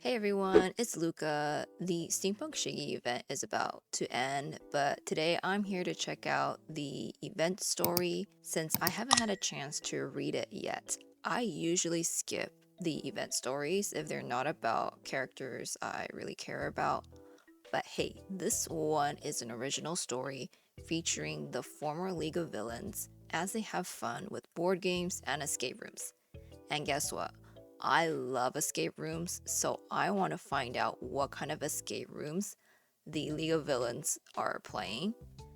Hey everyone, it's Luca. The Steampunk Shiggy event is about to end, but today I'm here to check out the event story since I haven't had a chance to read it yet. I usually skip the event stories if they're not about characters I really care about. But hey, this one is an original story featuring the former League of Villains as they have fun with board games and escape rooms. And guess what? I love escape rooms, so I want to find out what kind of escape rooms the League of Villains are playing.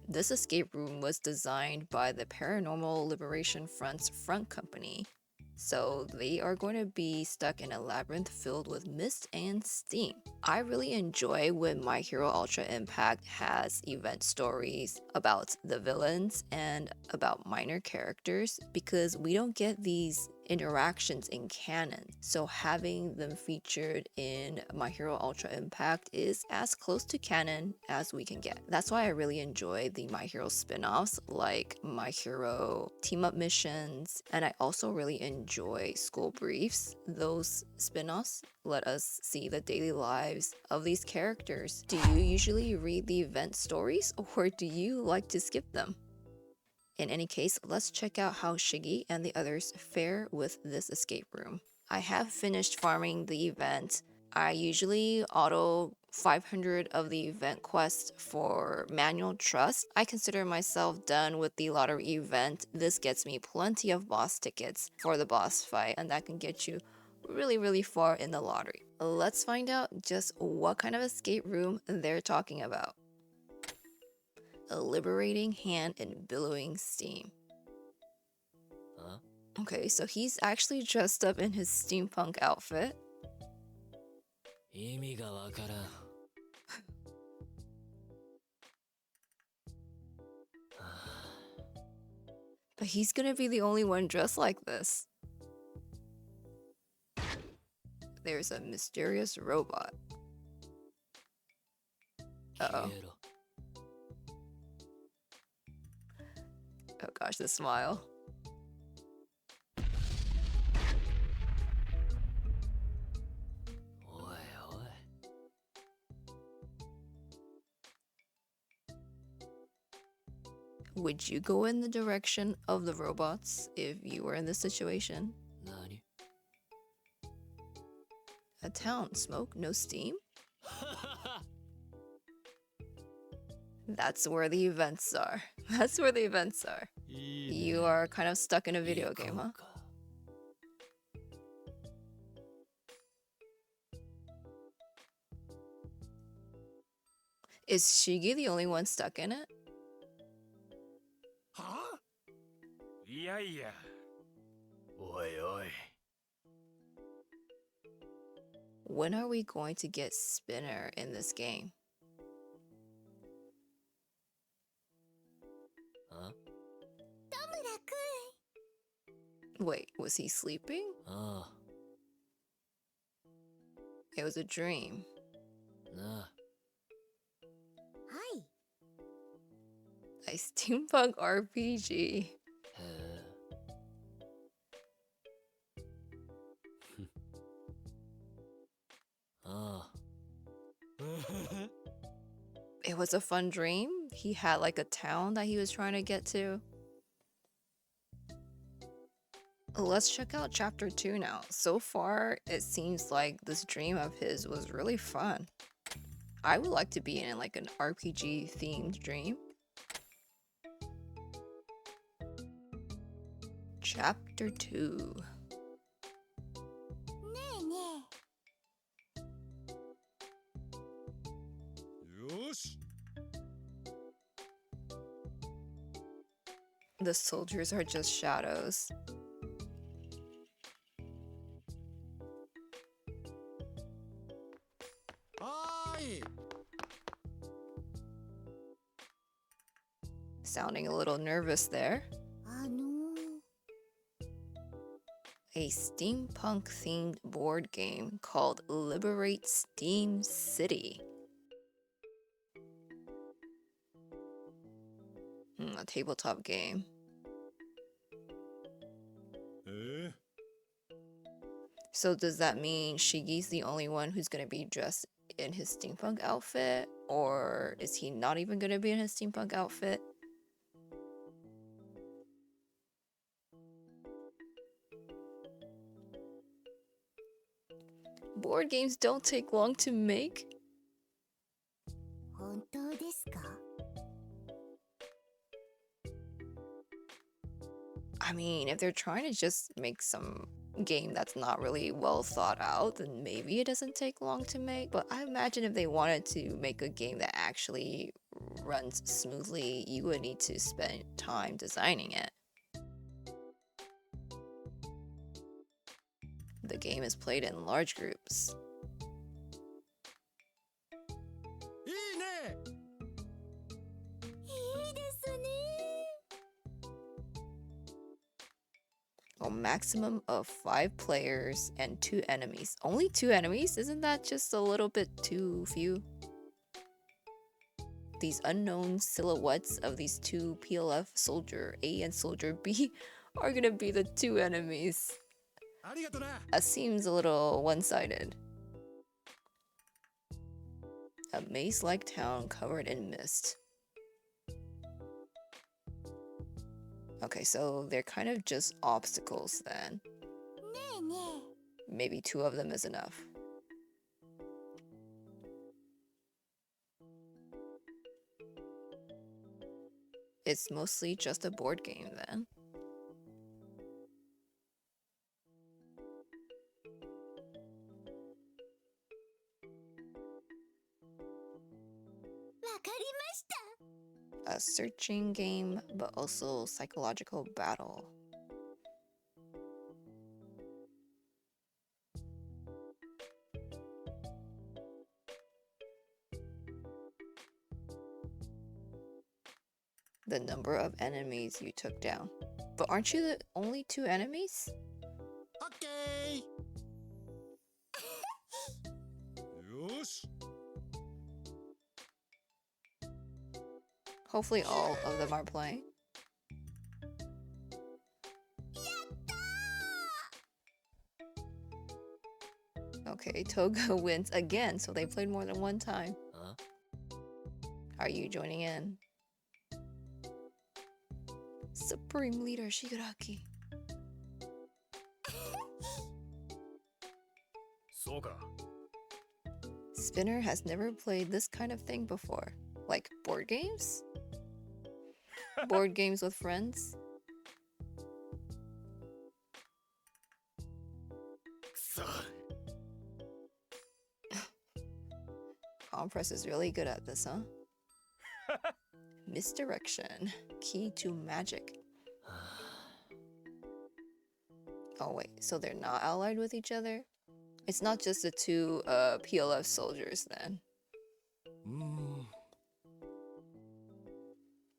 This escape room was designed by the Paranormal Liberation Front's front company, so they are going to be stuck in a labyrinth filled with mist and steam. I really enjoy when My Hero Ultra Impact has event stories about the villains and about minor characters because we don't get these interactions in canon. So having them featured in My Hero Ultra Impact is as close to canon as we can get. That's why I really enjoy the My Hero spin-offs like My Hero team up missions, and I also really enjoy school briefs. Those spin-offs let us see the daily lives of these characters. Do you usually read the event stories or do you like to skip them? In any case, let's check out how Shiggy and the others fare with this escape room. I have finished farming the event. I usually auto 500 of the event quest for manual trust. I consider myself done with the lottery event. This gets me plenty of boss tickets for the boss fight, and that can get you really far in the lottery. Let's find out just what kind of escape room they're talking about. A Liberating Hand and Billowing Steam. Huh? Okay, so he's actually dressed up in his steampunk outfit. 意味がわからん。But he's gonna be the only one dressed like this. There's a mysterious robot. Uh-oh. 消えろ。 Oh gosh, the smile. Oi, oi. Would you go in the direction of the robots if you were in this situation? 何? A town, smoke, no steam? That's where the events are. That's where the events are. You are kind of stuck in a video game, huh? Is Shiggy the only one stuck in it? Huh? Yeah. Oi, oi. When are we going to get Spinner in this game? Huh? Wait, was he sleeping? Ah, It was a dream. nah. Hi. A steampunk RPG. Ah. It was a fun dream. He had like a town that he was trying to get to. Let's check out chapter 2 now. So far, it seems like this dream of his was really fun. I would like to be in like an RPG themed dream. Chapter 2. Yosh. The soldiers are just shadows. Hi. Sounding a little nervous there. A steampunk themed board game called Liberate Steam City. A tabletop game. So does that mean Shiggy's the only one who's gonna be dressed in his steampunk outfit? Or is he not even gonna be in his steampunk outfit? Board games don't take long to make. 本当ですか? I mean, if they're trying to just make some game that's not really well thought out, then maybe it doesn't take long to make. But I imagine if they wanted to make a game that actually runs smoothly, you would need to spend time designing it. The game is played in large groups. いいね。いいですね。 A maximum of 5 players and 2 enemies. Only 2 enemies? Isn't that just a little bit too few? These unknown silhouettes of these 2 PLF Soldier A and Soldier B are gonna be the 2 enemies. ありがとな。That seems a little one-sided. A maze-like town covered in mist. Okay, so they're kind of just obstacles then. ねえねえ。 Maybe 2 of them is enough. It's mostly just a board game then. A searching game, but also psychological battle. The number of enemies you took down. But aren't you the only 2 enemies? オッケー。よし。 Hopefully all of them are playing. Okay, Toga wins again, so they played more than one time. Huh? Are you joining in? Supreme Leader Shigaraki. そうか。 Spinner has never played this kind of thing before. Like board games? Board games with friends? くそ。 Compress is really good at this, huh? Misdirection. Key to magic. Oh wait, so they're not allied with each other? It's not just the 2 PLF soldiers then.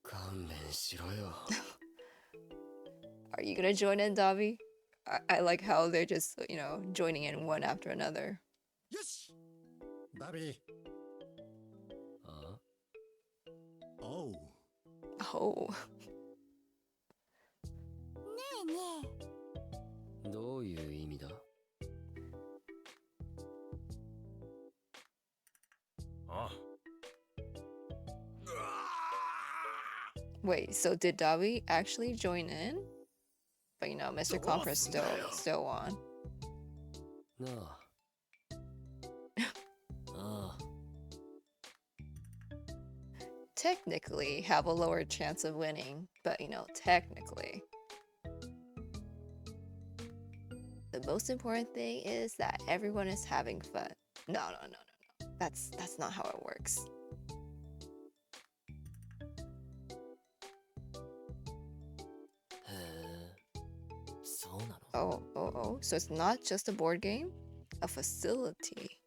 勘弁しろよ。 Are you gonna join in, Davi? I like how they're just, you know, joining in one after another. よし。ダビー。あおう。 Oh. ねえねえ。 どういう意味だ? Wait, so did Davi actually join in? But you know, Mr. Compress still won. なあ。ああ。 Technically have a lower chance of winning, but you know, technically. The most important thing is that everyone is having fun. No. That's not how it works. Oh. So it's not just a board game? A facility.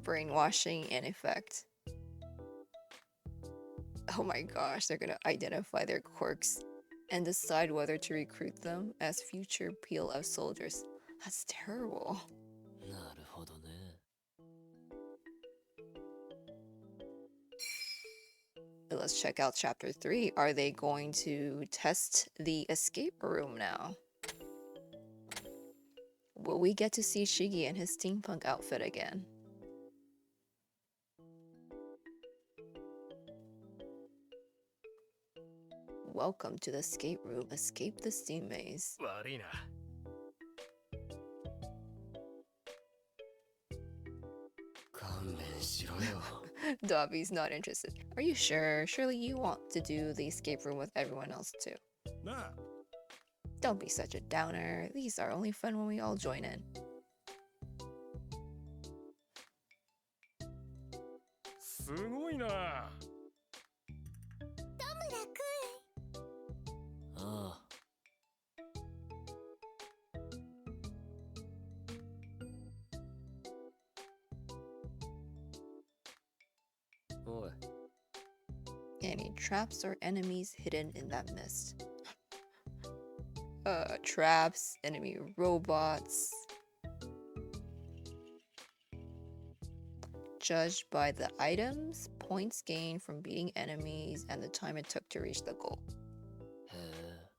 Brainwashing in effect. Oh my gosh, they're gonna identify their quirks and decide whether to recruit them as future PLF soldiers. That's terrible. なるほどね。Let's check out chapter 3. Are they going to test the escape room now? Will we get to see Shiggy in his steampunk outfit again? Welcome to the escape room. Escape the steam maze. 悪いな。勘弁しろよ。Dobby's not interested. Are you sure? Surely you want to do the escape room with everyone else too. なあ、 Don't be such a downer. These are only fun when we all join in. すごいな。田村くん。ああ。おい。 Any traps or enemies hidden in that mist? Traps, enemy robots. Judged by the items, points gained from beating enemies, and the time it took to reach the goal. へえ。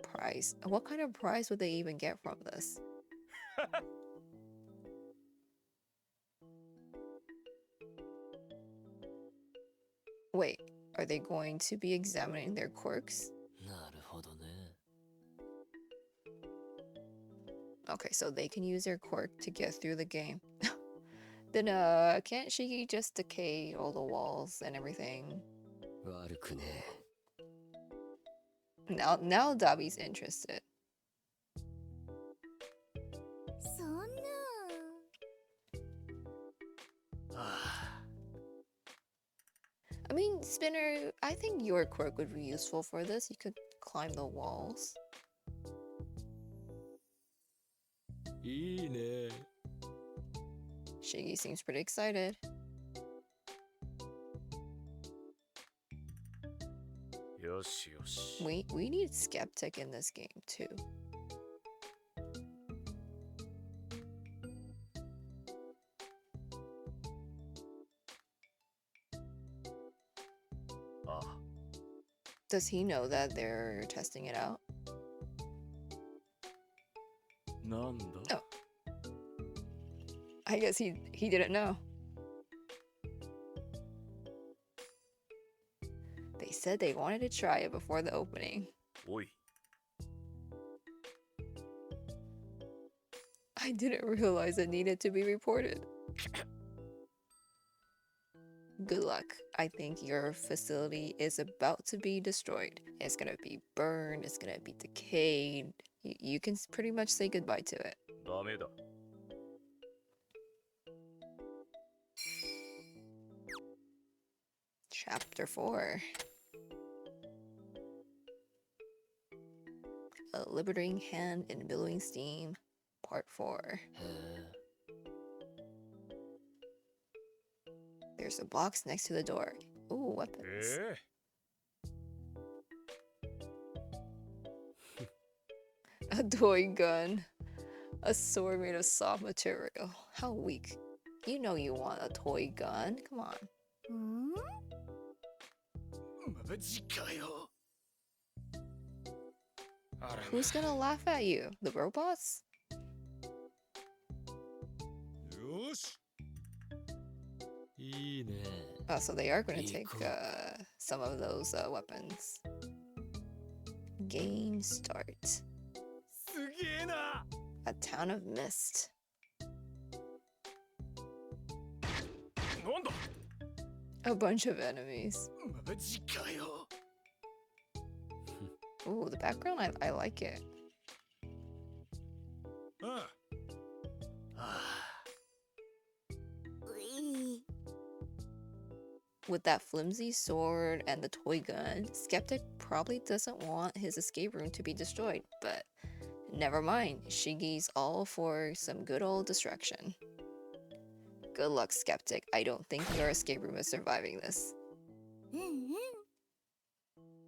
Prize. What kind of prize would they even get from this? Wait, are they going to be examining their quirks? なるほどね。 Okay, so they can use their quirk to get through the game. Then, can't Shiggy just decay all the walls and everything? 悪くねえ。 Now Dobby's interested. そんな。あ I mean, Spinner, I think your quirk would be useful for this. You could climb the walls. あ。いいね。 Shiggy seems pretty excited. よしよし。 We need Skeptic in this game too. Does he know that they're testing it out? なんだ Oh. I guess he didn't know. They said they wanted to try it before the opening. おい。 I didn't realize it needed to be reported. Good luck. I think your facility is about to be destroyed. It's gonna be burned, it's gonna be decayed. You can pretty much say goodbye to it. ダメだ。 Chapter 4. A Liberating Hand in Billowing Steam, Part 4. へえ。 There's a box next to the door. Ooh, weapons. え A toy gun. A sword made of soft material. How weak. You know you want a toy gun. Come on. ん？マジかよ。あら Who's gonna laugh at you? The robots? よし。いいね。 Oh, so they are gonna take Cool. some of those weapons. Game start. すげえな。 A town of mist. なんだ。 A bunch of enemies. マジかよ。 Ooh, the background, I like it. ああ。あ うい。 With that flimsy sword and the toy gun, Skeptic probably doesn't want his escape room to be destroyed, but never mind, Shiggy's all for some good old destruction. Good luck, Skeptic. I don't think your escape room is surviving this. うんうん。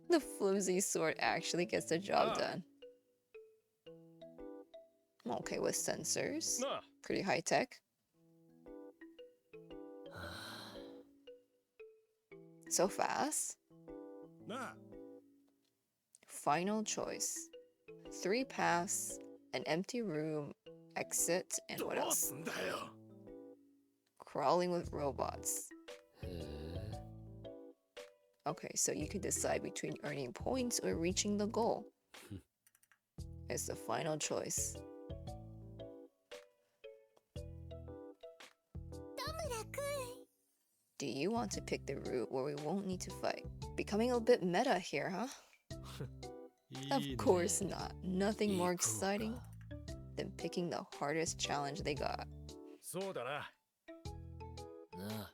The flimsy sword actually gets the job done. Okay, with sensors. なあ Pretty high tech. So fast. なあ Final choice. 3 paths, an empty room, exit, and ど what う else? すんだよ Crawling with robots. へえ Okay, so you could decide between earning points or reaching the goal. It's the final choice. 田村くん Do you want to pick the route where we won't need to fight? Becoming a bit meta here, huh? い Of いね course not. Nothing more 行こうか exciting than picking the hardest challenge they got. そうだな なあ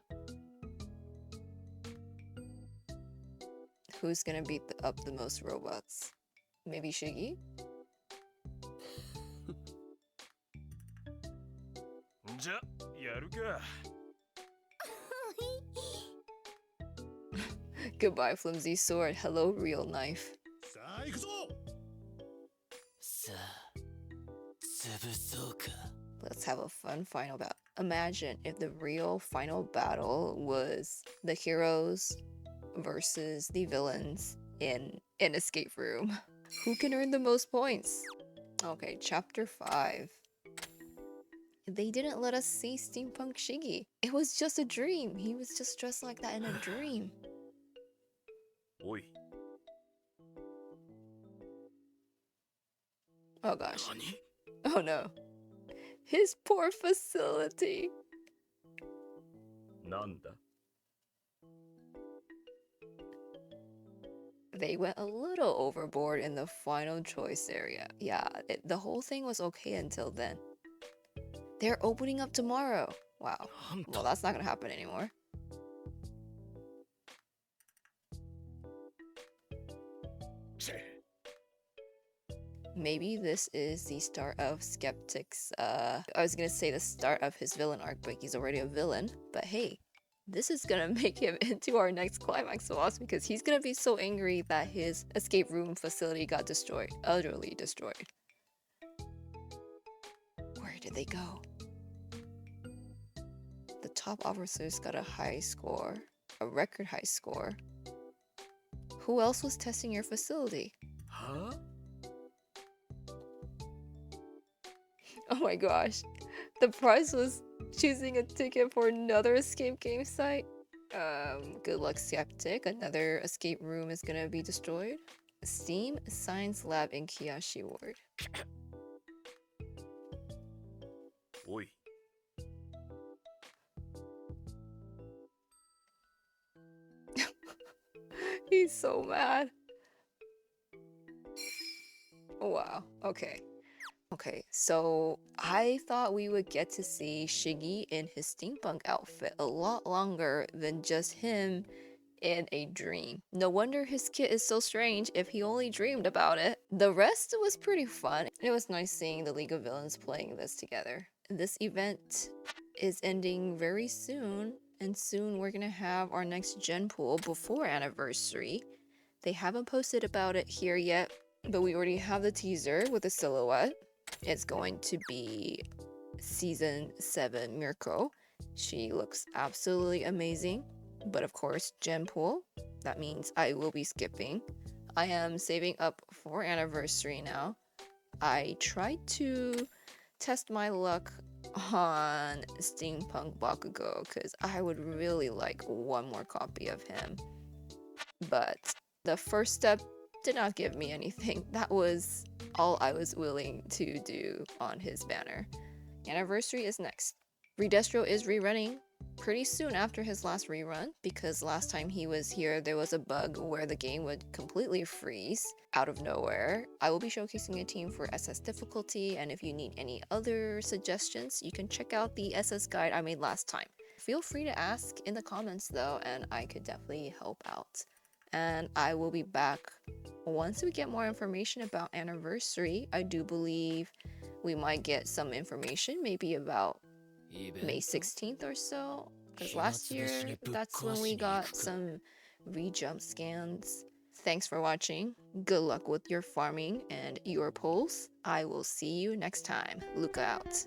Who's gonna beat up the most robots? Maybe Shiggy? じゃやるか Goodbye, flimsy sword. Hello, real knife. さあ行くぞ さあ潰そうか Let's have a fun final battle. Imagine if the real final battle was the heroes versus the villains in an escape room. Who can earn the most points? Okay, chapter 5. They didn't let us see Steampunk Shiggy. It was just a dream. He was just dressed like that in a dream. おい Oh gosh. 何 Oh no. His poor facility. なんだ They went a little overboard in the final choice area. Yeah, the whole thing was okay until then. They're opening up tomorrow. Wow. なん Well, だ that's not gonna happen anymore. チェ Maybe this is the start of Skeptic's, I was gonna say the start of his villain arc, but he's already a villain. But hey, this is gonna make him into our next climax boss because he's gonna be so angry that his escape room facility got destroyed, utterly destroyed. Where did they go? The top officers got a high score, a record high score. Who else was testing your facility? は Oh my gosh. The prize was choosing a ticket for another escape game site. Good luck, Skeptic. Another escape room is gonna be destroyed. Steam Science Lab in Kiyashi Ward. おい He's so mad. Wow. Okay. Okay, so I thought we would get to see Shiggy in his steampunk outfit a lot longer than just him in a dream. No wonder his kit is so strange if he only dreamed about it. The rest was pretty fun. It was nice seeing the League of Villains playing this together. This event is ending very soon, and soon we're gonna have our next gen pool before anniversary. They haven't posted about it here yet, but we already have the teaser with the silhouette. It's going to be season 7 Mirko. She looks absolutely amazing. But of course, gen pool. That means I will be skipping. I am saving up for anniversary now. I tried to test my luck on Steampunk Bakugo because I would really like one more copy of him. But the first step did not give me anything. That was all I was willing to do on his banner. Anniversary is next. Redestro is rerunning pretty soon after his last rerun because last time he was here there was a bug where the game would completely freeze out of nowhere. I will be showcasing a team for SS difficulty, and if you need any other suggestions you can check out the SS guide I made last time. Feel free to ask in the comments though, and I could definitely help out. And I will be back once we get more information about anniversary. I do believe we might get some information maybe about May 16th or so, because last year that's when we got some re-jump scans. Thanks for watching. Good luck with your farming and your polls. I will see you next time. Luca out.